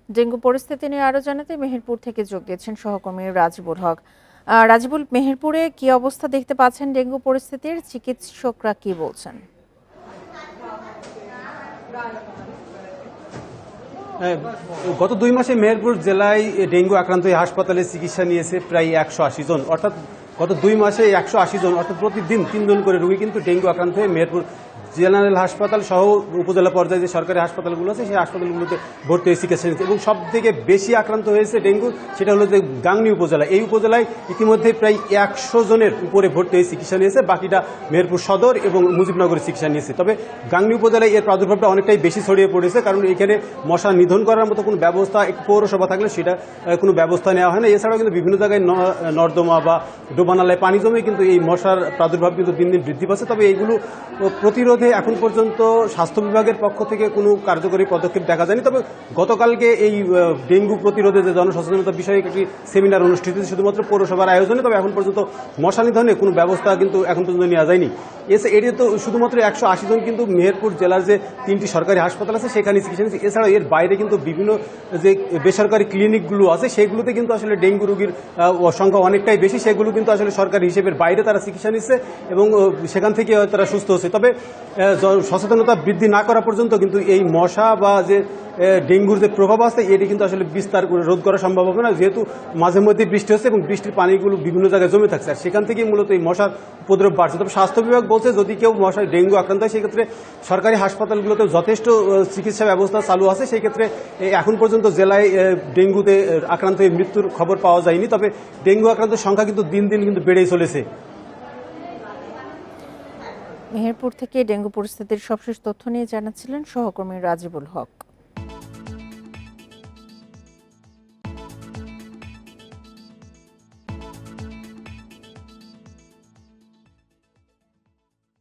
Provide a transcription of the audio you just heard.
Dengue পরিস্থিতি নিয়ে আরো জানাতে মেহেরপুর থেকে যোগ দিয়েছেন সহকর্মী রাজিবুল হক। রাজিবুল, মেহেরপুরে কি অবস্থা দেখতে পাচ্ছেন ডেঙ্গু পরিস্থিতির? চিকিৎসকরা কি বলছেন? গত 2 মাসে মেহেরপুর জেলায় ডেঙ্গু আক্রান্ত হয়ে হাসপাতালে চিকিৎসা নিয়েছে প্রায় 180 জন। অর্থাৎ গত 2 মাসে 180 জন, অর্থাৎ প্রতিদিন 3 জন করে রোগী কিন্তু ডেঙ্গু আক্রান্ত হয়ে মেহেরপুর জেনারেল হাসপাতাল সহ উপজেলা পর্যায়ে যে সরকারি হাসপাতালগুলো আছে সেই হাসপাতালগুলোতে ভর্তি হয়ে চিকিৎসা নিচ্ছে। এবং সব থেকে বেশি আক্রান্ত হয়েছে ডেঙ্গু সেটা হলো যে গাংনী উপজেলা। এই উপজেলায় ইতিমধ্যে প্রায় 100 জনের উপরে ভর্তি হয়ে চিকিৎসা নিয়েছে, বাকিটা মেহেরপুর সদর এবং মুজিবনগরে চিকিৎসা নিয়েছে। তবে গাংনী উপজেলায় এর প্রাদুর্ভাবটা অনেকটাই বেশি ছড়িয়ে পড়েছে, কারণ এখানে মশা নিধন করার মতো কোনো ব্যবস্থা পৌরসভা থাকলে সেটা কোনো ব্যবস্থা নেওয়া হয় না। এছাড়াও কিন্তু বিভিন্ন জায়গায় নর্দমা বা ডোবানালায় পানি জমে কিন্তু এই মশার প্রাদুর্ভাব কিন্তু দিন দিন বৃদ্ধি পাচ্ছে। তবে এইগুলো প্রতিরোধে এখন পর্যন্ত স্বাস্থ্য বিভাগের পক্ষ থেকে কোনো কার্যকরী পদক্ষেপ দেখা যায়নি। তবে গতকালকে এই ডেঙ্গু প্রতিরোধে যে জনসচেতনতা বিষয়ে একটি সেমিনার অনুষ্ঠিত হয়েছে শুধুমাত্র পৌরসভার আয়োজনে। তবে এখন পর্যন্ত মশা নিধনে কোনো ব্যবস্থা কিন্তু এখন পর্যন্ত নেওয়া যায়নি। এটি তো শুধুমাত্র 180 জন কিন্তু মেহেরপুর জেলার যে 3টি সরকারি হাসপাতাল আছে সেখানে চিকিৎসা নিচ্ছে। এছাড়াও এর বাইরে কিন্তু বিভিন্ন যে বেসরকারি ক্লিনিকগুলো আছে সেগুলোতে কিন্তু আসলে ডেঙ্গু রোগীর সংখ্যা অনেকটাই বেশি। সেগুলো কিন্তু আসলে সরকারি হিসেবের বাইরে তারা চিকিৎসা নিচ্ছে এবং সেখান থেকে তারা সুস্থ হচ্ছে। তবে সচেতনতা বৃদ্ধি না করা পর্যন্ত কিন্তু এই মশা বা যে ডেঙ্গুর যে প্রভাব আছে এটি কিন্তু আসলে বিস্তার রোধ করা সম্ভব হবে না, যেহেতু মাঝে মধ্যে বৃষ্টি হচ্ছে এবং বৃষ্টির পানিগুলো বিভিন্ন জায়গায় জমে থাকছে, আর সেখান থেকেই মূলত এই মশার উপদ্রব বাড়ছে। তবে স্বাস্থ্য বিভাগ বলছে যদি কেউ মশায় ডেঙ্গু আক্রান্ত হয় সেক্ষেত্রে সরকারি হাসপাতালগুলোতে যথেষ্ট চিকিৎসা ব্যবস্থা চালু আছে। সেই ক্ষেত্রে এখন পর্যন্ত জেলায় ডেঙ্গুতে আক্রান্ত হয়ে মৃত্যুর খবর পাওয়া যায়নি। তবে ডেঙ্গু আক্রান্তের সংখ্যা কিন্তু দিন দিন কিন্তু বেড়েই চলেছে। মেহেরপুর থেকে ডেঙ্গু পরিস্থিতির সবশেষ তথ্য নিয়ে জানাচ্ছিলেন সহকর্মী রাজিবুল হক।